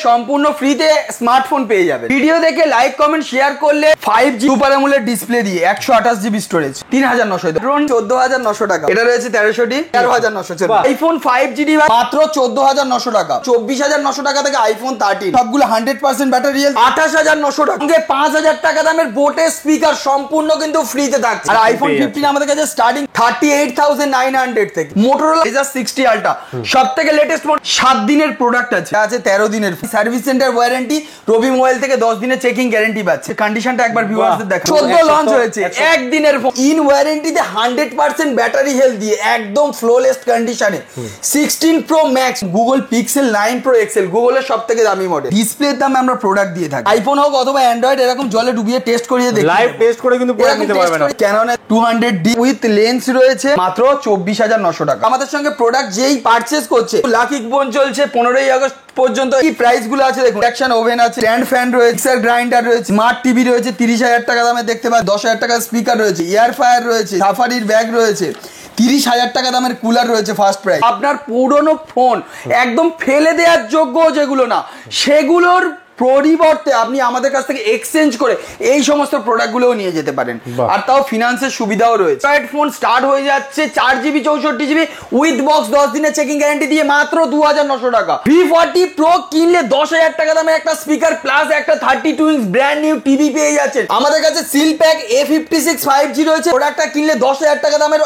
সম্পূর্ণ ফ্রিতে স্মার্টফোন পেয়ে যাবেন। ভিডিও দেখে লাইক কমেন্ট শেয়ার করলে 5G সুপার অ্যামোলেড ডিসপ্লে দিয়ে 128GB স্টোরেজ 3900 ড্রোন 14900 টাকা। এটা রয়েছে 1300D 13900। আইফোন 5G ডিভাইস মাত্র 14900 টাকা। 24900 টাকা থেকে আইফোন 13 সবগুলো 100% ব্যাটারি হেলথ 28900 টাকা। সঙ্গে 5000 টাকা দামের বোটের স্পিকার সম্পূর্ণ কিন্তু ফ্রিতে থাকছে। আর আইফোন 15 আমাদের কাছে স্টার্টিং 38900 থেকে। মোটরোলা Razr 60 আলট্রা সবথেকে লেটেস্ট মডেল 7 দিনের প্রোডাক্ট আছে 13 দিনের সার্ভিস সেন্টার ওয়ারেন্টি। রবি মোবাইল থেকে 10 দিনের চেকিং গ্যারান্টি পাচ্ছে। কন্ডিশনটা একবার ভিউয়ারদের দেখো। 14 লঞ্চ হয়েছে একদিনের ইন ওয়ারেন্টিতে 100% ব্যাটারি হেলথ দিয়ে একদম ফ্লোলেস কন্ডিশনে। 16 pro max Google Pixel 9 pro XL গুগলের সবথেকে দামি মডেল। ডিসপ্লের দামে আমরা প্রোডাক্ট দিয়ে থাকি। আইফোন হোক অথবা অ্যান্ড্রয়েড এরকম জলে ডুবিয়ে টেস্ট করিয়ে দেখি। লাইভ টেস্ট করে কিন্তু প্রোডাক্ট নিতে পারবেন। Canon 200D উইথ লেন্স রয়েছে মাত্র 24900 টাকা। আমাদের সঙ্গে প্রোডাক্ট যেই পারচেজ করছে লাকি কুপন চলছে 15ই আগস্ট পর্যন্ত। এই প্রাইস গুলো আছে দেখুন। ইন্ডাকশন ওভেন আছে, স্ট্যান্ড ফ্যান রয়েছে, মিক্সার গ্রাইন্ডার রয়েছে, স্মার্ট টিভি রয়েছে 30000 টাকা দামে দেখতে পাচ্ছেন। 10000 টাকার স্পিকার রয়েছে, এয়ার ফ্রায়ার রয়েছে, সাফারির ব্যাগ রয়েছে, 30000 টাকা দামের কুলার রয়েছে ফার্স্ট প্রাইস। আপনার পুরনো ফোন একদম ফেলে দেওয়ার যোগ্য যেগুলো না সেগুলোর পরিবর্তে আপনি আমাদের কাছ থেকে এক্সচেঞ্জ করে এই সমস্ত প্রোডাক্টগুলোও নিয়ে যেতে পারেন। আর তাও ফিনান্সের সুবিধাও রয়েছে। অ্যান্ড্রয়েড ফোন স্টার্ট হয়ে যাচ্ছে 4GB 64GB উইথ বক্স 10 দিনের চেকিং গ্যারান্টি দিয়ে মাত্র 2900 টাকা। V40 Pro কিনলে 10000 টাকা দামের একটা স্পিকার প্লাস একটা 32 ইঞ্চ ব্র্যান্ড নিউ টিভি পেয়ে যাচ্ছেন। আমাদের কাছে সিলপ্যাক A56 5G রয়েছে। প্রোডাক্টটা কিনলে 10000 টাকা দামের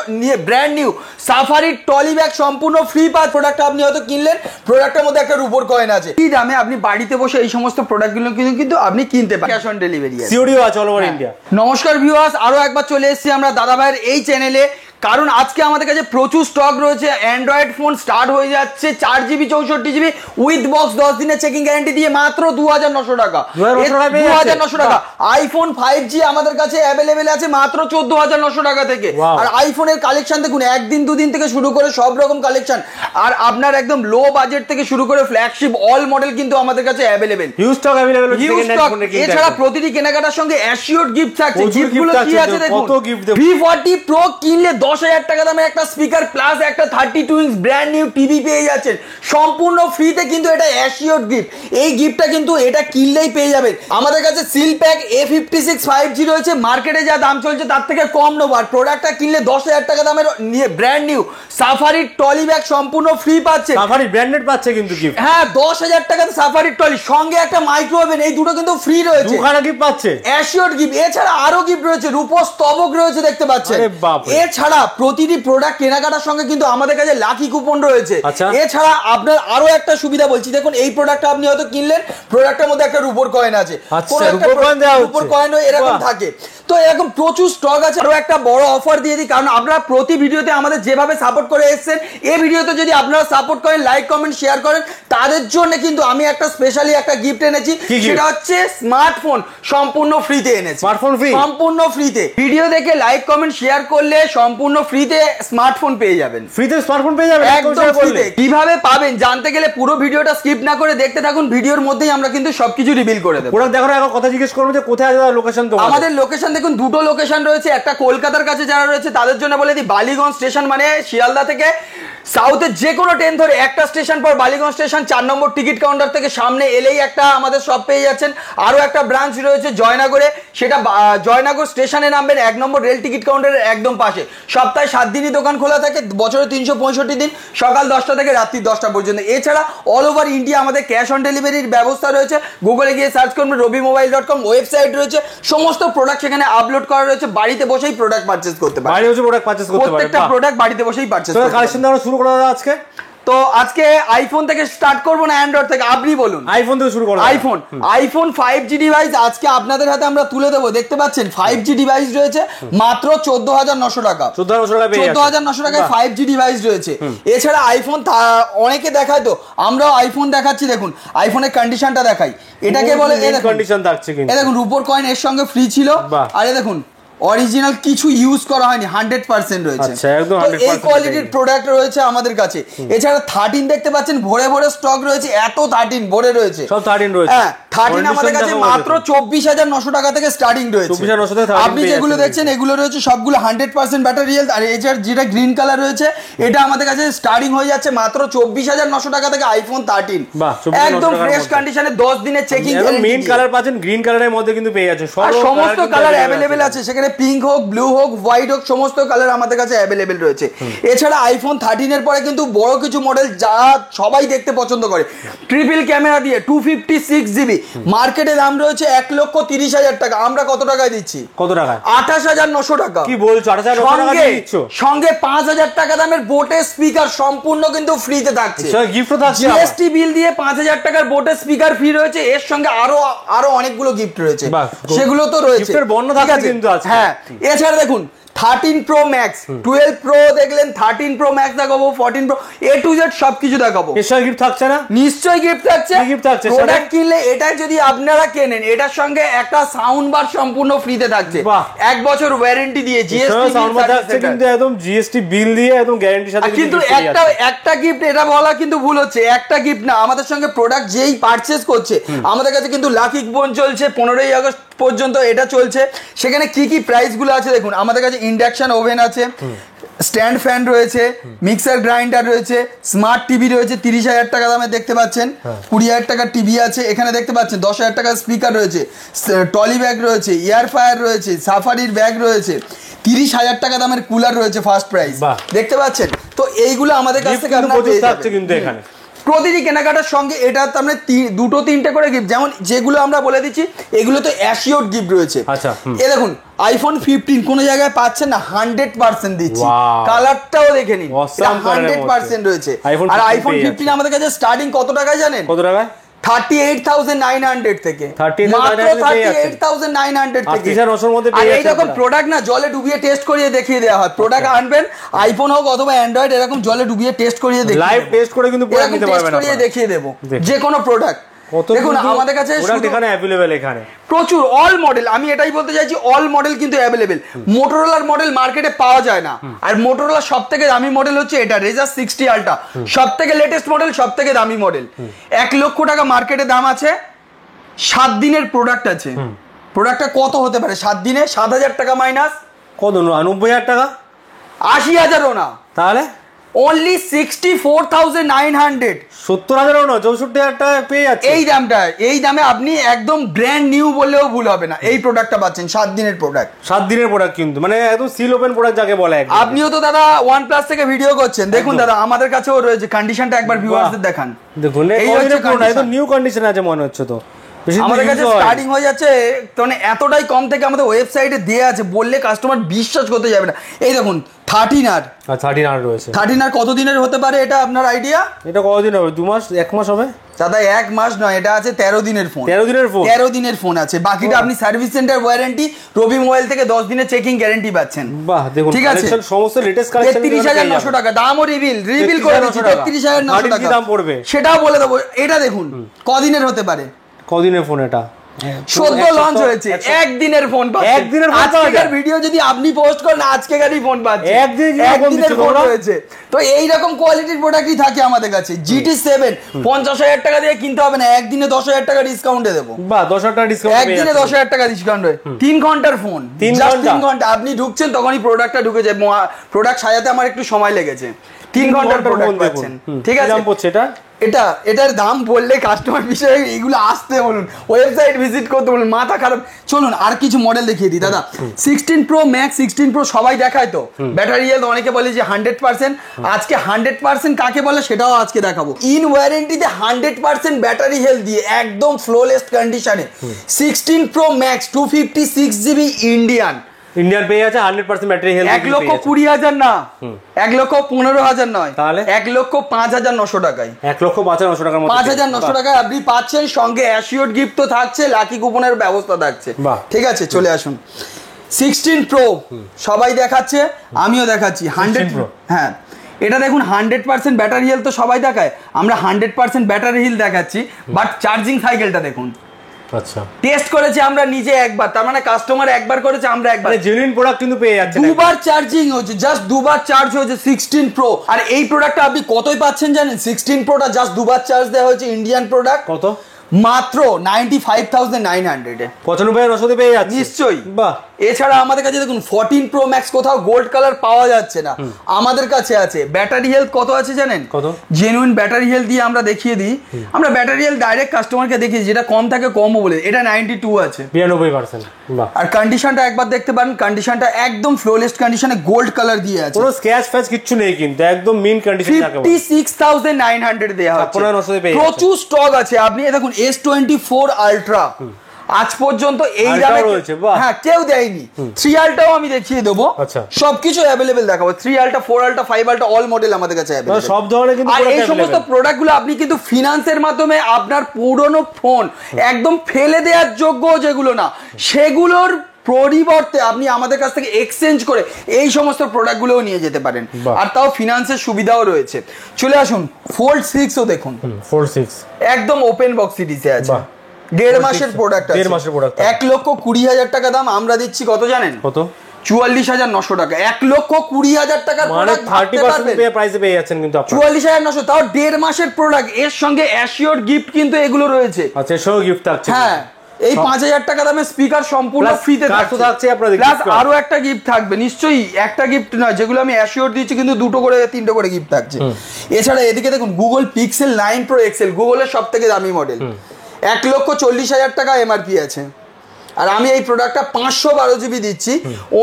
brand new Safari trolley bag সম্পূর্ণ ফ্রি পাচ্ছেন। প্রোডাক্টটা আপনি হয়তো কিনলেন, প্রোডাক্টের মধ্যে একটা রূপোর কয়েন আছে। কি দামে আপনি বাড়িতে বসে এই সমস্ত প্রোডাক্টগুলো কিন্তু আপনি কিনতে পারেন। ক্যাশ অন ডেলিভারি আছে, সিওডিও আছে অল ওভার ইন্ডিয়া। নমস্কার ভিউয়ার্স, আরো একবার চলে এসেছি আমরা দাদা ভাইয়ের এই চ্যানেলে। কারণ আজকে আমাদের কাছে প্রচুর স্টক রয়েছে। অ্যান্ড্রয়েড ফোন স্টার্ট হয়ে যাচ্ছে 4GB 64GB উইথ বক্স 10 দিনের চেকিং গ্যারান্টি দিয়ে মাত্র 2900 টাকা। 2900 টাকা। আইফোন 5G আমাদের কাছে অ্যাভেলেবেল আছে মাত্র 14900 টাকা থেকে। আর আইফোনের কালেকশন দেখুন, একদিন দুদিন থেকে শুরু করে সব রকম কালেকশন। আর আপনার একদম লো বাজেট থেকে শুরু করে ফ্ল্যাগশিপ অল মডেল কিন্তু আমাদের কাছে অ্যাভেলেবেল। হিউজ স্টক অ্যাভেলেবেল আছে। এছাড়া প্রতিটি কেনাকাটার সঙ্গে অ্যাসিওরড গিফট থাকছে। গিফটগুলো কি আছে দেখুন। V40 Pro কিনলে 10000 টাকা দামে একটা স্পিকার প্লাস একটা 32 ইঞ্চ ব্র্যান্ড নিউ টিভি পেয়ে যাচ্ছেন সম্পূর্ণ ফ্রিতে। কিন্তু এটা অ্যাসিওরড গিফট। এই গিফটটা কিন্তু এটা কিনলেই পেয়ে যাবেন। আমাদের কাছে সিলপ্যাক A56 5G রয়েছে। মার্কেটে যা দাম চলছে তার থেকে কম নেবো। আর প্রোডাক্টটা কিনলে 10000 টাকা দামের brand new Safari trolley bag সম্পূর্ণ ফ্রি পাচ্ছে। সাফারি ব্র্যান্ডেড পাচ্ছে কিন্তু গিফট। হ্যাঁ, 10000 টাকাতে সাফারি টলি সঙ্গে একটা মাইক্রো ওভেন, এই দুটো কিন্তু ফ্রি রয়েছে। দুখানা গিফট পাচ্ছে অ্যাসিওরড গিফট। এছাড়া আরো গিফট রয়েছে, রূপোর স্তবক রয়েছে দেখতে পাচ্ছেন। এছাড়া প্রতিটি প্রোডাক্ট কেনাকাটার সঙ্গে কিন্তু আমাদের কাছে লাকি কুপন রয়েছে। এছাড়া আপনার আরো একটা সুবিধা বলছি, দেখুন এই প্রোডাক্টটা আপনি হয়তো কিনলেন, প্রোডাক্টের মধ্যে একটা রূপোর কয়েন আছে। রূপোর কয়েন এরকম থাকে। তো এরকম প্রচুর স্টক আছে। আরো একটা বড় অফার দিয়ে দিই, কারণ আপনারা প্রতি ভিডিওতে আমাদের যেভাবে সাপোর্ট করে এসেছেন, এই ভিডিওতে যদি আপনারা সাপোর্ট করেন, লাইক কমেন্ট শেয়ার করেন, তাদের জন্য কিন্তু আমি একটা স্পেশালি একটা গিফট এনেছি। সেটা হচ্ছে স্মার্টফোন সম্পূর্ণ ফ্রিতে এনেছি। স্মার্টফোন ফ্রি, সম্পূর্ণ ফ্রিতে। ভিডিও দেখে লাইক কমেন্ট শেয়ার করলে সম্পূর্ণ ফ্রিতে স্মার্টফোন পেয়ে যাবেন। ফ্রিতে স্মার্টফোন পেয়ে যাবেন একদম ফ্রিতে। কিভাবে পাবেন জানতে গেলে পুরো ভিডিওটা স্কিপ না করে দেখতে থাকুন। ভিডিওর মধ্যেই আমরা কিন্তু সবকিছু রিভিল করে দেব। প্রোডাক্ট দেখার আগে কথা জিজ্ঞেস করব যে কোথায় আছে লোকেশন। তো আমাদের লোকেশন দেখুন, দুটো লোকেশন রয়েছে। একটা কলকাতার কাছে যারা রয়েছে তাদের জন্য বলে দিই, বালিগঞ্জ স্টেশন মানে শিয়ালদা থেকে সাউথের যে কোনো ট্রেন ধরে একটা স্টেশন পর বালিগঞ্জ স্টেশন 4 নম্বর টিকিট কাউন্টার থেকে সামনে এলেই একটা আমাদের শপ পেয়ে যাচ্ছেন। আরো একটা ব্রাঞ্চ রয়েছে জয়নগরে, সেটা জয়নগর স্টেশনে নামবেন 1 নম্বর রেল টিকিট কাউন্টারের একদম পাশে। সপ্তাহে 7 দিনই দোকান খোলা থাকে, বছরে 365 দিন, সকাল 10টা থেকে রাত্রি 10টা পর্যন্ত। এছাড়া অল ওভার ইন্ডিয়া আমাদের ক্যাশ অন ডেলিভারির ব্যবস্থা রয়েছে। গুগলে গিয়ে সার্চ করবেন robimobile.com, ওয়েবসাইট রয়েছে, সমস্ত প্রোডাক্ট সেখানে আপলোড করা রয়েছে। বাড়িতে বসেই প্রোডাক্ট পারচেজ করতে পারেন। প্রত্যেকটা প্রোডাক্ট বাড়িতে বসেই পারচেজ করতে পারেন। শুরু করা আজকে তো আজকে আইফোন থেকে স্টার্ট করবো না অ্যান্ড্রয়েড থেকে, আপনি বলুন। আইফোন থেকে শুরু করব। আইফোন 5G ডিভাইস আজকে আপনাদের হাতে আমরা তুলে দেবো। দেখতে পাচ্ছেন 5G ডিভাইস রয়েছে মাত্র 14900 টাকা। 14900 টাকায় 5G ডিভাইস রয়েছে। এছাড়া আইফোন অনেকে দেখায়, তো আমরাও আইফোন দেখাচ্ছি। দেখুন আইফোনের কন্ডিশনটা দেখাই। এটাকে বলে দেখুন রূপোর কয়েন এর সঙ্গে ফ্রি ছিল। আর দেখুন অরিজিনাল কিছু ইউজ করা হয়নি, 100% রয়েছে। এই কোয়ালিটির প্রোডাক্ট রয়েছে আমাদের কাছে। এছাড়া 13 দেখতে পাচ্ছেন ভরে ভরে স্টক রয়েছে। এত 13 ভরে রয়েছে, সব 13 রয়েছে। হ্যাঁ, 13 আমাদের কাছে মাত্র 24,900 টাকা থেকে স্টার্টিং রয়েছে। 24,900 থেকে 13 আপনি যেগুলো দেখছেন এগুলো রয়েছে সবগুলো 100% ব্যাটারি হেলথ। আর এছাড়া যেটা গ্রিন কালার রয়েছে এটা আমাদের কাছে স্টার্টিং হয়ে যাচ্ছে মাত্র 24,900 টাকা থেকে আইফোন 13 একদম ফ্রেশ কন্ডিশনে 10 দিনের চেকিং। মেইন কালার পাচ্ছেন গ্রিন কালারের মধ্যে কিন্তু পেয়ে যাচ্ছে, সমস্ত কালার অ্যাভেলেবেল আছে, সেখানে পিঙ্ক হোক, ব্লু হোক, হোয়াইট হোক, সমস্ত কালার আমাদের কাছে অ্যাভেলেবেল রয়েছে। এছাড়া আইফোন 13 এর পরে কিন্তু বড় কিছু মডেল যা সবাই দেখতে পছন্দ করে, ট্রিপল ক্যামেরা দিয়ে 256 জিবি, মার্কেটে দাম রয়েছে 1,30,000 টাকা। আমরা কত টাকায় দিচ্ছি? কত টাকায়? 28,900 টাকা। কি বলছো? 28,900 টাকা দিয়ে দিচ্ছ? সঙ্গে 5,000 টাকা দামের বোটের স্পিকার সম্পূর্ণ কিন্তু ফ্রিতে থাকছে, গিফটও থাকছে। জিএসটি বিল দিয়ে 5,000 টাকার বোটের স্পিকার ফ্রি রয়েছে। এর সঙ্গে আরো অনেকগুলো গিফট রয়েছে, সেগুলো তো রয়েছে। গিফটের বর্ণ থাকছে কিন্তু আছে। হ্যাঁ, এছাড়া দেখুন 13 প্রো ম্যাক্স, 12 প্রো দেখলেন, 13 প্রো ম্যাক্স দেখাবো, 14 প্রো, এ টু জেড সবকিছু দেখাবো। এর সঙ্গে গিফট থাকছে না? নিশ্চয়ই গিফট থাকছে। গিফট থাকছে। প্রোডাক্ট কিনলে এটা যদি আপনারা কেনেন, এটার সঙ্গে একটা সাউন্ড বার সম্পূর্ণ ফ্রিতে থাকছে, 1 বছর ওয়ারেন্টি দিয়ে, জিএসটি সাউন্ড বার থাকছে কিন্তু একদম জিএসটি বিল দিয়ে একদম গ্যারান্টির সাথে। কিন্তু একটা গিফট, এটা বলা কিন্তু ভুল হচ্ছে, একটা গিফট না, আমাদের সঙ্গে প্রোডাক্ট যেই পারচেজ করছে আমাদের কাছে কিন্তু লাকি কুপন চলছে 15ই আগস্ট পর্যন্ত এটা চলছে। সেখানে কি কি প্রাইস গুলো আছে দেখুন। আমাদের কাছে ইন্ডাকশন ওভেন আছে, স্ট্যান্ড ফ্যান রয়েছে, মিক্সার গ্রাইন্ডার রয়েছে, স্মার্ট টিভি রয়েছে 30,000 টাকা দামে দেখতে পাচ্ছেন, 20,000 টাকার টিভি আছে এখানে দেখতে পাচ্ছেন, 10,000 টাকার স্পিকার রয়েছে, টলি ব্যাগ রয়েছে, এয়ার ফ্রায়ার রয়েছে, সাফারির ব্যাগ রয়েছে, 30,000 টাকা দামের কুলার রয়েছে ফার্স্ট প্রাইস দেখতে পাচ্ছেন। তো এইগুলো আমাদের কাছ থেকে আপনারা পেয়ে যাবেন কিন্তু এখানে প্রতিটি কেনাকাটার সঙ্গে। এটা তার দুটো তিনটে করে গিফট, যেমন যেগুলো আমরা বলে দিচ্ছি এগুলো তো অ্যাসিওর গিফট রয়েছে। আচ্ছা, এ দেখুন আইফোন 15 কোন জায়গায় পাচ্ছেন না, 100% দিচ্ছি। কালারটাও দেখে নিন, 100% রয়েছে। আর আইফোন 15 আমাদের কাছে স্টার্টিং কত টাকায় জানেন? কত টাকায়? 38,900 থেকে, মাত্র 38,900 থেকে। আর এইরকম প্রোডাক্ট না জলে ডুবিয়ে টেস্ট করিয়ে দেখিয়ে দেওয়া হয়। প্রোডাক্ট আনবেন, আইফোন হোক অথবা অ্যান্ড্রয়েড, এরকম জলে ডুবিয়ে টেস্ট করিয়ে দেখিয়ে, লাইভ টেস্ট করে কিন্তু প্রোডাক্ট নিতে পারবেন, করিয়ে দেখিয়ে দেব যে কোনো প্রোডাক্ট। দেখুন আমাদের কাছে এখানে অ্যাভেলেবেল, এখানে প্রচুর অল মডেল। আমি এটাই বলতে চাইছি, অল মডেল কিন্তু অ্যাভেলেবেল। মোটরোলার মডেল মার্কেটে পাওয়া যায় না, আর মোটরোলার সব থেকে দামি মডেল হচ্ছে এটা রেজার 60 আলট্রা, সব থেকে লেটেস্ট মডেল, সব থেকে দামি মডেল। 1 লক্ষ টাকা মার্কেটে দাম আছে, 7 দিনের প্রোডাক্ট আছে। প্রোডাক্টটা কত হতে পারে 7 দিনে? 7,000 টাকা মাইনাস কত? 90,000 টাকা? 80,000ও না, তাহলে অনলি 64,900। 70,000ও না, 64,000 টাকা পেয়ে যাচ্ছে এই দামে আপনি একদম ব্র্যান্ড নিউ বললেও ভুল হবে না। এই প্রোডাক্টটা পাচ্ছেন 7 দিনের প্রোডাক্ট। 7 দিনের প্রোডাক্ট কিন্তু মানে একদম সিল ওপেন প্রোডাক্ট যাকে বলে। আপনিও তো দাদা OnePlus থেকে ভিডিও করছেন, দেখুন দাদা আমাদের কাছেও রয়েছে, কন্ডিশনটা একবার ভিউয়ারদের দেখান। দেখুন এই হচ্ছে একদম নিউ কন্ডিশন আছে মনে হচ্ছে। তো আমাদের কাছে স্টার্টিং হয়ে যাচ্ছে, মানে এতটাই কম থেকে আমাদের ওয়েবসাইটে দেয়া আছে, বললে কাস্টমার বিশ্বাস করতে যাবে না। এই দেখুন 13R রয়েছে। 13R কত দিনের হতে পারে এটা আপনার আইডিয়া? এটা কতদিন হবে? 2 মাস, 1 মাস হবে দাদা? 1 মাস নয়, এটা আছে 13 দিনের ফোন। 13 দিনের ফোন আছে, বাকিটা আপনি সার্ভিস সেন্টার ওয়ারেন্টি, রবি মোবাইল থেকে 10 দিনের চেকিং গ্যারান্টি পাচ্ছেন। বাহ, দেখুন ঠিক আছে, সমস্ত লেটেস্ট কালেকশন। 33,900 টাকা দামও রিভিল করে দিচ্ছি। 33,900 টাকা দাম পড়বে, সেটাও বলে দেবো। এটা দেখুন কদিনের হতে পারে? কদিনের ফোন এটা? সদ্য লঞ্চ হয়েছে, একদিনের ফোন পাচ্ছেন। আজকের ভিডিও যদি আপনি পোস্ট করেন আজকেরই ফোন পাচ্ছেন, একদিনের ফোন রয়েছে। তো এই রকম কোয়ালিটির প্রোডাক্টই থাকে আমাদের কাছে। GT7 50,000 টাকা দিয়ে কিনতে হবে না, একদিনে 10,000 টাকা ডিসকাউন্টে দেবো। বাহ, 10,000 টাকা ডিসকাউন্ট, একদিনে 10,000 টাকা ডিসকাউন্ট হয়। 3 ঘন্টার ফোন, 3 ঘন্টা আপনি ঢুকছেন তখনই প্রোডাক্টটা ঢুকে যায়। প্রোডাক্ট সাজাতে আমার একটু সময় লেগেছে, 3 ঘন্টার প্রোডাক্ট পাচ্ছেন। ঠিক আছে, এটার দাম বললে কাস্টমার বিষয়ে এগুলো আসতে বলুন, ওয়েবসাইট ভিজিট করতে বলুন, মাথা খারাপ। চলুন আর কিছু মডেল দেখিয়ে দিই দাদা। 16 প্রো ম্যাক্স, 16 প্রো সবাই দেখায় তো, ব্যাটারি হেলথ অনেকে বলে যে 100%। আজকে 100% কাকে বলে সেটাও আজকে দেখাবো। ইন ওয়ারেন্টিতে 100% ব্যাটারি হেলথ দিয়ে একদম ফ্লোলেস কন্ডিশনে 16 প্রো ম্যাক্স 256 জিবি ইন্ডিয়ান পেয়ে আছে 100% ব্যাটারি হেলথ। 1,20,000 না, 1,15,000 নয়, তাহলে 1,05,900 টাকায়, 1,05,900 টাকার মধ্যে 5,900 টাকায় আপনি পাচ্ছেন। সঙ্গে অ্যাসিওর গিফট তো থাকছে, লাকি কুপনের ব্যবস্থা থাকছে। ঠিক আছে, চলে আসুন। 16 প্রো সবাই দেখাচ্ছে, আমিও দেখাচ্ছি। 100 প্রো, হ্যাঁ এটা দেখুন 100% ব্যাটারি হেলথ তো সবাই দেখায়, আমরা 100% ব্যাটারি হেলথ দেখাচ্ছি। বাট চার্জিং সাইকেলটা দেখুন, আচ্ছা টেস্ট করেছি আমরা নিজে একবার, তার মানে কাস্টমার একবার করেছে, আমরা একবার। জেনুইন প্রোডাক্ট কিন্তু পেয়ে যাচ্ছে। 2 বার চার্জিং হচ্ছে, জাস্ট 2 বার চার্জ হয়েছে 16 প্রো। আর এই প্রোডাক্টটা আপনি কতই পাচ্ছেন জানেন? 16 প্রোটা জাস্ট 2 বার চার্জ দেওয়া হয়েছে, ইন্ডিয়ান প্রোডাক্ট। কত? মাত্র 95,900 এ 95,900 পেয়ে যাচ্ছে নিশ্চয়ই। বাহ। এছাড়া আমাদের কাছে দেখুন 14 প্রো ম্যাক্স কোথাও গোল্ড কালার পাওয়া যাচ্ছে না, আমাদের কাছে আছে। ব্যাটারি হেলথ কত আছে জানেন? কত? জেনুইন ব্যাটারি হেলথ দিয়ে আমরা দেখিয়ে দিই। আমরা ব্যাটারি হেলথ ডাইরেক্ট কাস্টমারকে দেখিয়ে, যেটা কম থাকে কমও বলে, এটা 92 আছে, 92%। বাহ। আর কন্ডিশনটা একবার দেখতে পারেন, কন্ডিশনটা একদম ফ্লোলেস কন্ডিশনে গোল্ড কালার দিয়ে আছে, কোনো স্ক্র্যাচ ফ্যাচ কিচ্ছু নেই কিন্তু, একদম মিন কন্ডিশন থাকে। 56,900 দেয়া হচ্ছে, 56,900 পেয়ে প্রচুর স্টক আছে। আপনি দেখুন S24 আলট্রা আজ পর্যন্ত এই দামে হ্যাঁ কেউ দেয়নি। 3 আলটাও আমি দেখিয়ে দেবো, সবকিছু অ্যাভেলেবেল দেখাবো। 3 আলটা, 4 আলটা, 5 আলটা অল মডেল আমাদের কাছে অ্যাভেলেবেল, সব ধরনের কিন্তু। আর এই সমস্ত প্রোডাক্টগুলো আপনি কিন্তু ফিনান্সের মাধ্যমে আপনার পুরনো ফোন একদম ফেলে দেওয়ার যোগ্য যেগুলো না, সেগুলোর পরিবর্তে আপনি আমাদের কাছ থেকে এক্সচেঞ্জ করে এই সমস্ত প্রোডাক্টগুলোও নিয়ে যেতে পারেন, আর তাও ফিনান্সের সুবিধাও রয়েছে। চলে আসুন Fold 6ও দেখুন, Fold 6 একদম ওপেন বক্স সিরিজে আছে, 1.5 মাসের প্রোডাক্ট আছে, 1.5 মাসের প্রোডাক্ট, 1,20,000 টাকা দাম। আমরা দিচ্ছি কত জানেন? কত? 44,900 টাকা। 1,20,000 টাকার প্রোডাক্ট 30% প্রাইসে পেয়ে যাচ্ছেন কিন্তু আপনারা। 44,900, তাও 1.5 মাসের প্রোডাক্ট, এর সঙ্গে অ্যাসিওর গিফট কিন্তু এগুলো রয়েছে। আচ্ছা, এর সঙ্গে গিফট থাকছে। হ্যাঁ, এই 5,000 টাকা দামের স্পিকার সম্পূর্ণ ফ্রিতে থাকছে আপনাদের, প্লাস আরো একটা গিফট থাকবে নিশ্চয়ই, একটা গিফট না, যেগুলো আমি অ্যাসিওর দিচ্ছি কিন্তু 2টো করে 3টো করে গিফট থাকছে। এছাড়া এদিকে দেখুন গুগল পিক্সেল 9 প্রো এক্সেল, গুগলের সব থেকে দামি মডেল, 1,40,000 টাকা এমআরপি আছে, আর আমি এই প্রোডাক্টটা 512 জিবি দিচ্ছি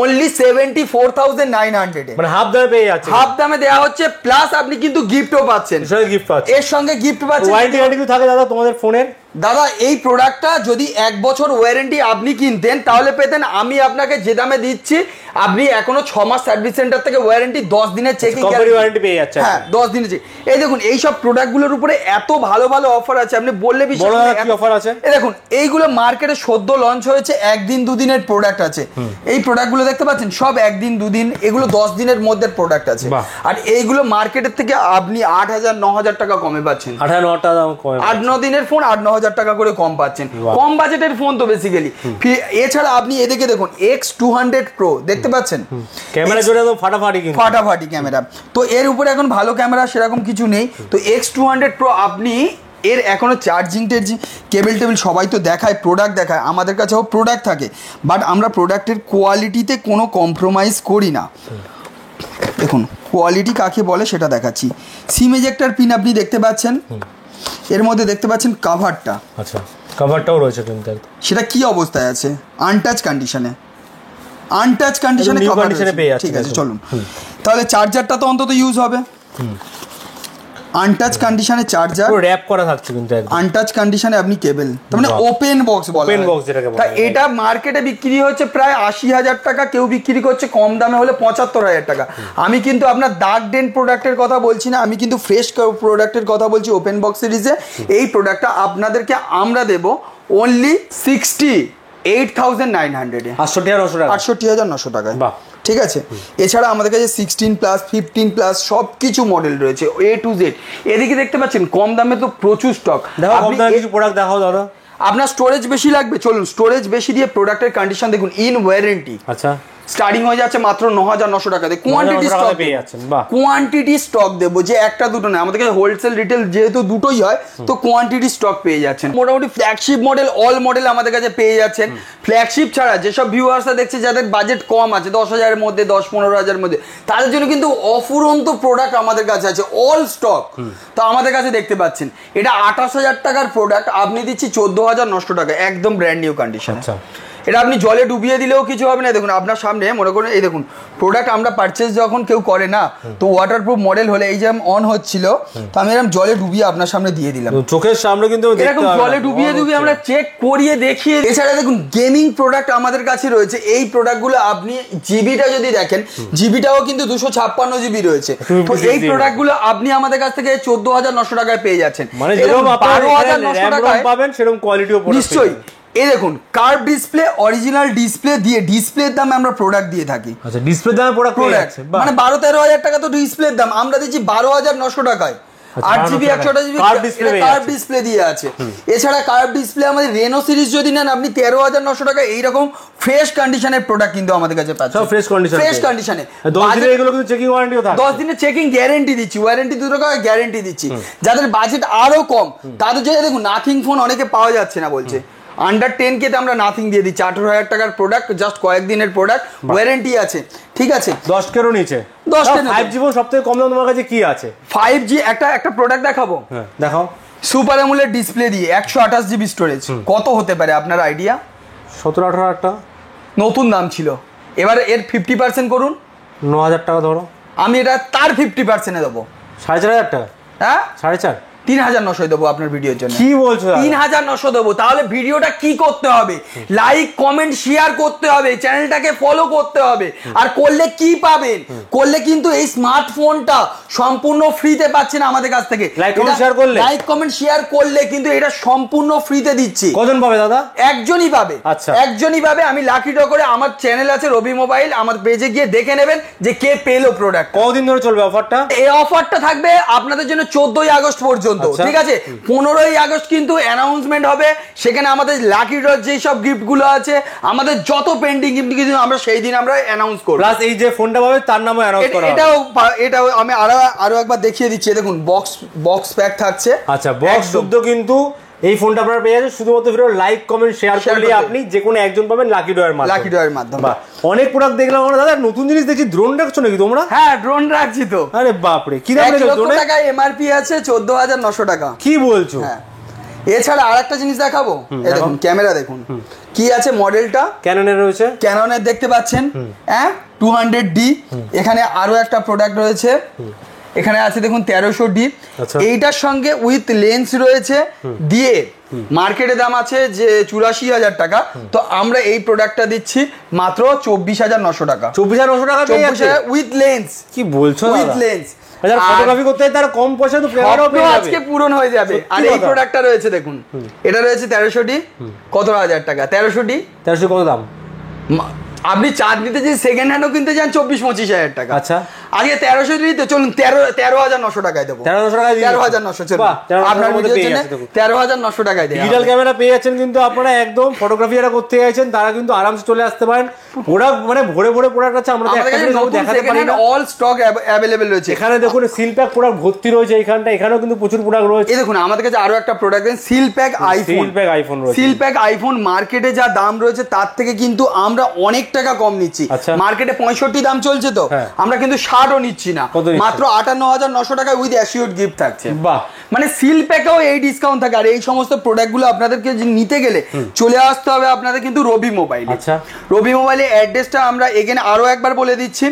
অনলি 74,900 এ, মানে হাফ দামে পেয়ে যাচ্ছে, হাফ দামে দেওয়া হচ্ছে, প্লাস আপনি কিন্তু গিফটও পাচ্ছেন, এর সঙ্গে গিফট পাচ্ছেন। ওয়ারেন্টি গ্যারান্টি থাকে দাদা তোমাদের ফোনের? দাদা এই প্রোডাক্টটা যদি 1 বছর ওয়ারেন্টি আপনি কিনতেন তাহলে পেতেন, আমি আপনাকে যে দামে দিচ্ছি আপনি এখনো 6 মাস সার্ভিস সেন্টার থেকে ওয়ারেন্টি, 10 দিনের চেকিং ওয়ারেন্টি পেয়ে যাচ্ছে। হ্যাঁ 10 দিনের চেক। এই দেখুন এই সব প্রোডাক্টগুলোর উপরে এত ভালো ভালো অফার আছে, আপনি বললে বিশ্বাস করবেন না। কি অফার আছে? এই দেখুন এইগুলো মার্কেটে সদ্য লঞ্চ হয়েছে, 1 দিন 2 দিনের প্রোডাক্ট আছে। এই প্রোডাক্টগুলো দেখতে পাচ্ছেন সব 1 দিন 2 দিন, এগুলো 10 দিনের মধ্যে প্রোডাক্ট আছে, আর এইগুলো মার্কেটের থেকে আপনি 8,000 9,000 টাকা কমে পাচ্ছেন। 8,000 টাকা কমে, 8-9 দিনের ফোন 8-9,000 টাকা করে কম পাচ্ছেন, কম বাজেটের ফোন তো বেসিক্যালি। এছাড়া আপনি এদিকে দেখুন X200 Pro দেখতে পাচ্ছেন, ক্যামেরা জোরে তো ফাটাফাটি, কিন্তু ফাটাফাটি ক্যামেরা। তো এর উপরে এখন ভালো ক্যামেরা সেরকম কিছু নেই, তো X200 Pro আপনি এর এখনো চার্জিং কেবল টেবিল সবাই তো দেখায়, প্রোডাক্ট দেখায়, আমাদের কাছেও প্রোডাক্ট থাকে, বাট আমরা প্রোডাক্টের কোয়ালিটিতে কোনো কম্প্রোমাইজ করি না। দেখুন কোয়ালিটি কাকে বলে সেটা দেখাচ্ছি। সিম এজেক্টর পিন আপনি দেখতে পাচ্ছেন, এর মধ্যে দেখতে পাচ্ছেন কাভারটা, আচ্ছা কাভারটাও রয়েছে কিন্তু, সেটা কি অবস্থায় আছে? আনটাচ কন্ডিশনে, আনটাচ কন্ডিশনে কন্ডিশনে পেয়ে যাচ্ছে। ঠিক আছে চলুন, তাহলে চার্জারটা তো অন্তত ইউজ হবে। আনটাচ কন্ডিশনে চার্জার, পুরো র‍্যাপ করা থাকছে কিন্তু একদম আনটাচ কন্ডিশনে আপনি কেবল, তার মানে ওপেন বক্স বলা হয়, ওপেন বক্স যেটাকে বলা হয়। এটা মার্কেটে বিক্রি হচ্ছে প্রায় 80,000 টাকা, কেউ বিক্রি করছে কম দামে হলে 75,000 টাকা। আমি কিন্তু আপনার দাগ ডেন্ট প্রোডাক্টের কথা বলছি না, আমি কিন্তু ফ্রেশ প্রোডাক্টের কথা বলছি। ওপেন বক্স সিরিজে এই প্রোডাক্টটা আপনাদেরকে আমরা দেব অনলি 68,900 এ, 68,900 টাকায়। ঠিক আছে, এছাড়া আমাদের কাছে 16 প্লাস 15 প্লাস সব কিছু মডেল রয়েছে A to Z। এদিকে দেখতে পাচ্ছেন কম দামে তো প্রচুর স্টক। কম দামে কিছু প্রোডাক্ট দেখাও দাদা। আপনার স্টোরেজ বেশি লাগবে, চলুন স্টোরেজ বেশি দিয়ে প্রোডাক্টের কন্ডিশন দেখুন, ইন ওয়ারেন্টি। আচ্ছা, স্টার্টিং হয়ে যাচ্ছে মাত্র 9,900 টাকা দিয়ে। কোয়ান্টিটি স্টক দেবো, যে একটা দুটো না, আমাদের কাছে হোলসেল রিটেল যেহেতু দুটোই হয়, তো কোয়ান্টিটি স্টক পেয়ে যাচ্ছেন। মোটামুটি ফ্ল্যাগশিপ মডেল অল মডেল আমাদের কাছে পেয়ে যাচ্ছেন। ফ্ল্যাগশিপ ছাড়া যেসব ভিউয়ার্সরা দেখছে যাদের বাজেট কম আছে, 10,000-এর মধ্যে, 10-15,000-এর মধ্যে, তাদের জন্য কিন্তু অফুরন্ত প্রোডাক্ট আমাদের কাছে আছে, অল স্টক। তো আমাদের কাছে দেখতে পাচ্ছেন এটা 28,000 টাকার প্রোডাক্ট, আপনি দিচ্ছি 14,900 টাকা, একদম ব্র্যান্ড নিউ কন্ডিশন। এটা আপনি জলে ডুবিয়ে দিলেও কিছু হবে না। দেখুন আপনার সামনে মনে করুন, এই দেখুন প্রোডাক্ট আমরা পারচেজ যখন কেউ করে না, তো ওয়াটারপ্রুফ মডেল হলে এই যে অন হচ্ছিল, তো আমি এরকম জলে ডুবিয়ে আপনার সামনে দিয়ে দিলাম, চোখের সামনে কিন্তু এরকম জলে ডুবিয়ে আমরা চেক করিয়ে দেখিয়ে। এছাড়া দেখুন গেমিং প্রোডাক্ট আমাদের কাছে রয়েছে। এই প্রোডাক্টগুলো আপনি জিবিটা যদি দেখেন, জিবিটাও কিন্তু 256 জিবি রয়েছে। তো এই প্রোডাক্টগুলো আপনি আমাদের কাছ থেকে 14,900 টাকায় পেয়ে যাচ্ছেন, মানে যেরকম 12,900 টাকায় পাবেন সেরকম কোয়ালিটিও নিশ্চয়ই। এই দেখুন কার্ভ ডিসপ্লে, অরিজিনাল ডিসপ্লে দিয়ে, ডিসপ্লের দামে আমরা প্রোডাক্ট দিয়ে থাকি। আচ্ছা, ডিসপ্লে দামে প্রোডাক্ট, মানে 12-13,000 টাকা তো ডিসপ্লের দাম, আমরা দিচ্ছি 12,900 টাকায়। 8GB 128GB কার্ভ ডিসপ্লে দিয়ে আছে। এছাড়া কার্ভ ডিসপ্লে আমাদের রেনো সিরিজ যদি নেন আপনি 13,900 টাকা এইরকম ফ্রেশ কন্ডিশনের প্রোডাক্ট কিন্তু আমাদের কাছে পাচ্ছেন, সব ফ্রেশ কন্ডিশনে। 10 দিনে এগুলো কিন্তু চেকিং ওয়ারেন্টিও থাকে, 10 দিনের চেকিং গ্যারান্টি দিচ্ছি, ওয়ারেন্টি 2 টাকা গ্যারান্টি দিচ্ছি। যাদের বাজেট আরো কম তাদের জন্য দেখুন নাথিং ফোন অনেকে পাওয়া যাচ্ছে না বলছে, আন্ডার 10K তে আমরা নাথিং দিয়ে দিচ্ছি, 18,000 টাকার প্রোডাক্ট, জাস্ট কয়েকদিনের প্রোডাক্ট, ওয়ারেন্টি আছে, ঠিক আছে। 10K এর নিচে 10K 5G ফোন সবথেকে কম দাম তোমার কাছে কি আছে? 5G একটা প্রোডাক্ট দেখাবো, হ্যাঁ দেখাও। সুপার অ্যামোলেড ডিসপ্লে দিয়ে 128GB স্টোরেজ, কত হতে পারে আপনার আইডিয়া? 17-18,000 টাকা নতুন দাম ছিল, এবার এর 50% করুন, 9,000 টাকা ধরো। আমি এটা তার 50% এ দেবো 4,500 টাকা। হ্যাঁ 4,500 3,900 দেবো আপনার ভিডিওর জন্য। কি বলছো? 3,900 দেবো। তাহলে ভিডিওটা কি করতে হবে? লাইক কমেন্ট শেয়ার করতে হবে, চ্যানেলটাকে ফলো করতে হবে। আর করলে কি পাবেন? করলে কিন্তু এই স্মার্টফোনটা সম্পূর্ণ ফ্রিতে পাচ্ছেন আমাদের কাছ থেকে। লাইক কমেন্ট শেয়ার করলে, লাইক কমেন্ট শেয়ার করলে কিন্তু এটা সম্পূর্ণ ফ্রিতে দিচ্ছি। কজন পাবে দাদা? একজনই পাবে। আচ্ছা, একজনই পাবে। আমি লাকি ড্র করে, আমার চ্যানেল আছে রবি মোবাইল, আমার পেজে গিয়ে দেখে নেবেন যে কে পেলো প্রোডাক্ট। কতদিন ধরে চলবে অফারটা? এই অফারটা থাকবে আপনাদের জন্য 14ই আগস্ট পর্যন্ত, ঠিক আছে। 15ই আগস্ট কিন্তু অ্যানাউন্সমেন্ট হবে, সেখানে আমাদের লাকি ড্র যে সব গিফট গুলো আছে, আমাদের যত পেন্ডিং গিফট কিন্তু আমরা সেই দিন আমরা অ্যানাউন্স করব। প্লাস এই যে ফোনটা পাবে তার নামও অ্যানাউন্স করা হবে। এটাও আমি আরো একবার দেখিয়ে দিচ্ছি, দেখুন বক্স প্যাক থাকছে। আচ্ছা, বক্স শুদ্ধ কিন্তু এই ফোনটা আপনারা পেয়ে যাচ্ছেন শুধুমাত্র ভিডিও লাইক কমেন্ট শেয়ার করলে আপনি যে কোনো একজন পাবেন লাকি ড্রয়ের মাধ্যমে। লাকি ড্রয়ের মাধ্যমে অনেক প্রোডাক্ট দেখলাম আমরা। দাদা নতুন জিনিস দেখছি, ড্রোন রাখছো নাকি তোমরা? হ্যাঁ ড্রোন রাখছি তো। আরে বাপ রে, কি দাম রেখেছো? 1 লক্ষ টাকা এমআরপি আছে, 14,900 টাকা। কি বলছো? হ্যাঁ। এছাড়া আরেকটা জিনিস দেখাবো, এই দেখুন ক্যামেরা দেখুন কি আছে, মডেলটা ক্যাননের রয়েছে, ক্যাননের দেখতে পাচ্ছেন, হ্যাঁ 200D। এখানে আরো একটা প্রোডাক্ট রয়েছে, এখানে আছে দেখুন 1300D। এইটার সঙ্গে উইথ লেন্স রয়েছে দিয়ে মার্কেটে দাম আছে যে 84,000 টাকা, তো আমরা এই প্রোডাক্টটা দিচ্ছি মাত্র 24,900 টাকা। 24,900 টাকা উইথ লেন্স। কি বলছো? With lens. ফটোগ্রাফি করতে তার কম পয়সা তো আজকে পূরণ হয়ে যাবে। আর এই প্রোডাক্টটা রয়েছে দেখুন, এটা রয়েছে 1300D, কত হাজার টাকা? 1300D 1300 কত দাম? আপনি চার্জ নিতে যে সেকেন্ড হ্যান্ডও কিনতে যান 24-25,000 টাকা। আচ্ছা আজকে 1300 দিতে চলুন 13,900 টাকায় দেবো। 13,900 চলুন আপনার ভিডিওর জন্য 13,900 টাকায় দেবো। ডিজিটাল ক্যামেরা পেয়ে যাচ্ছেন, কিন্তু আপনারা একদম ফটোগ্রাফি যারা করতে চাইছেন তারা কিন্তু আরামসে চলে আসতে পারেন। ওরা মানে ভরে ভরে প্রোডাক্ট আছে, আমরা দেখাতে পারি না, অল স্টক অ্যাভেলেবল রয়েছে। এখানে দেখুন সিল প্যাক প্রোডাক্ট ভর্তি রয়েছে, এখানটা এখানেও কিন্তু প্রচুর প্রোডাক্ট রয়েছে। এই দেখুন আমাদের কাছে আরো একটা প্রোডাক্ট আছে, seal pack iPhone. Seal pack iPhone মার্কেটে যা দাম রয়েছে তার থেকে কিন্তু আমরা অনেক টাকা কম নিচ্ছি। মার্কেটে 65 দাম চলছে, তো আমরা কিন্তু 60ও নিচ্ছি না, মাত্র 58,900 টাকায় উইথ অ্যাসিওর্ড গিফট থাকছে। বাহ, মানে সিল প্যাকেও এই ডিসকাউন্ট থাকে। আর এই সমস্ত প্রোডাক্টগুলো আপনাদেরকে নিতে গেলে চলে আসতে হবে আপনাদের কিন্তু রবি মোবাইল। আচ্ছা, রবি মোবাইলের অ্যাড্রেসটা আমরা এখানে আরো একবার বলে দিচ্ছি।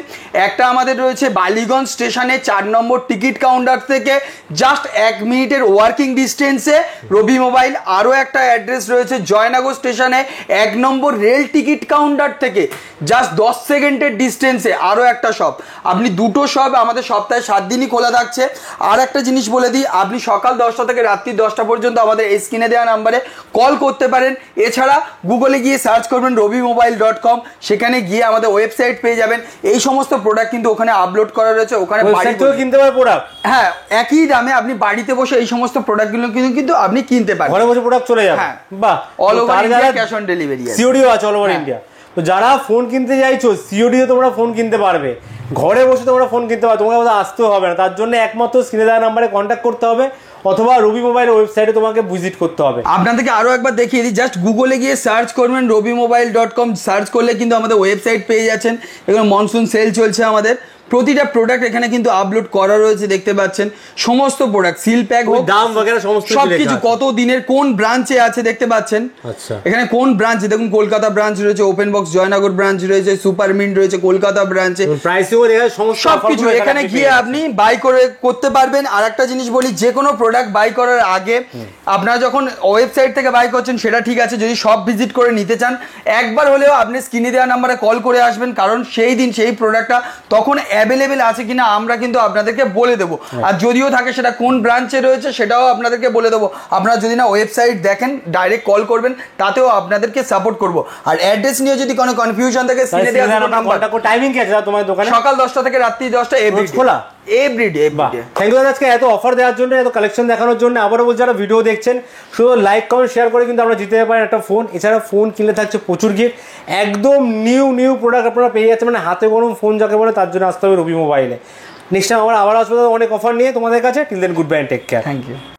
একটা আমাদের রয়েছে বালিগঞ্জ স্টেশনে 4 নম্বর টিকিট কাউন্টার থেকে জাস্ট 1 মিনিটের ওয়ার্কিং ডিস্টেন্সে রবি মোবাইল। আরো একটা অ্যাড্রেস রয়েছে জয়নগর স্টেশনে 1 নম্বর রেল টিকিট কাউন্টার থেকে জাস্ট 10 সেকেন্ডের ডিস্টেন্সে আরো একটা শপ। আপনি দুটো শপ আমাদের সপ্তাহে 7 দিনই খোলা থাকছে। আর একটা জিনিস বলে দিই, আপনি সকাল 10টা থেকে রাত্রি 10টা পর্যন্ত আমাদের এই স্ক্রিনে দেওয়া নাম্বারে কল করতে পারেন। এছাড়া গুগলে গিয়ে সার্চ করবেন robimobile.com, সেখানে গিয়ে আমাদের ওয়েবসাইট পেয়ে যাবেন। এই সমস্ত প্রোডাক্ট কিন্তু ওখানে আপলোড করা রয়েছে, ওখানে বাড়িতেও কিনতে পারবেন প্রোডাক্ট। হ্যাঁ, একই দামে আপনি বাড়িতে বসে এই সমস্ত প্রোডাক্টগুলো কিন্তু আপনি কিনতে পারেন, ঘরে বসে প্রোডাক্ট চলে যাবে। বাহ, all over India cash on delivery আছে, সিওডিও আছে অল ওভার ইন্ডিয়া। তো যারা ফোন কিনতে চাইছো সিওডিতে তোমরা ফোন কিনতে পারবে, ঘরে বসে তোমরা ফোন কিনতে পারবে, তোমাকে আসতেও হবে না। তার জন্য একমাত্র স্ক্রিনে দেওয়া নাম্বারে কন্ট্যাক্ট করতে হবে অথবা রবি মোবাইল ওয়েবসাইটে তোমাকে ভিজিট করতে হবে। আপনাদেরকে আরো একবার দেখিয়ে দিই, জাস্ট গুগলে গিয়ে সার্চ করবেন robimobile.com, সার্চ করলে কিন্তু আমাদের ওয়েবসাইট পেয়ে যাচ্ছেন। এখানে মনসুন সেল চলছে আমাদের, প্রতিটা প্রোডাক্ট এখানে কিন্তু আপলোড করা রয়েছে, দেখতে পাচ্ছেন সমস্ত প্রোডাক্ট, সিল প্যাক হোক, দাম वगैरह সমস্ত সবকিছু, কত দিনের কোন ব্রাঞ্চে আছে দেখতে পাচ্ছেন। আচ্ছা, এখানে কোন ব্রাঞ্চে দেখুন, কলকাতা ব্রাঞ্চ রয়েছে, ওপেন বক্স জয়নগর ব্রাঞ্চ রয়েছে, সুপার মিন্ট রয়েছে কলকাতা ব্রাঞ্চে, প্রাইসও দেখা সমস্ত সবকিছু এখানে গিয়ে আপনি বাই করতে পারবেন। আর একটা জিনিস বলি, যে কোনো প্রোডাক্ট বাই করার আগে আপনারা যখন ওয়েবসাইট থেকে বাই করছেন সেটা ঠিক আছে, যদি সব ভিজিট করে নিতে চান একবার হলেও আপনি স্ক্রিনে দেওয়া নাম্বারে কল করে আসবেন, কারণ সেই দিন সেই প্রোডাক্টটা তখন অ্যাভেলেবেল আছে কিনা আমরা কিন্তু আপনাদেরকে বলে দেবো। আর যদিও থাকে সেটা কোন ব্রাঞ্চে রয়েছে সেটাও আপনাদেরকে বলে দেবো। আপনারা যদি না ওয়েবসাইট দেখেন ডাইরেক্ট কল করবেন, তাতেও আপনাদেরকে সাপোর্ট করব। আর অ্যাড্রেস নিয়ে যদি কোনো কনফিউশন থাকে স্ক্রিনে দেওয়া নাম্বার। টাইমিং কি আছে তোমার দোকানে? সকাল 10টা থেকে রাত্রি 10টা, এভরি খোলা, এভরিডে। থ্যাংক ইউ আজকে এত অফার দেওয়ার জন্য, এত কালেকশন দেখানোর জন্য। আবারও বলছি যারা ভিডিও দেখছেন শুধু লাইক কমেন্ট শেয়ার করে কিন্তু আমরা জিতে পারেন একটা ফোন। এছাড়া ফোন কিনলে থাকছে প্রচুর গিফট, একদম নিউ প্রোডাক্ট আপনারা পেয়ে যাচ্ছেন, মানে হাতে গরম ফোন যাকে বলে তার জন্য আসতে হবে রবি মোবাইলে। নেক্সট টাইম আবার আসবো অনেক অফার নিয়ে তোমাদের কাছে। Till then good bye and take care. Thank you.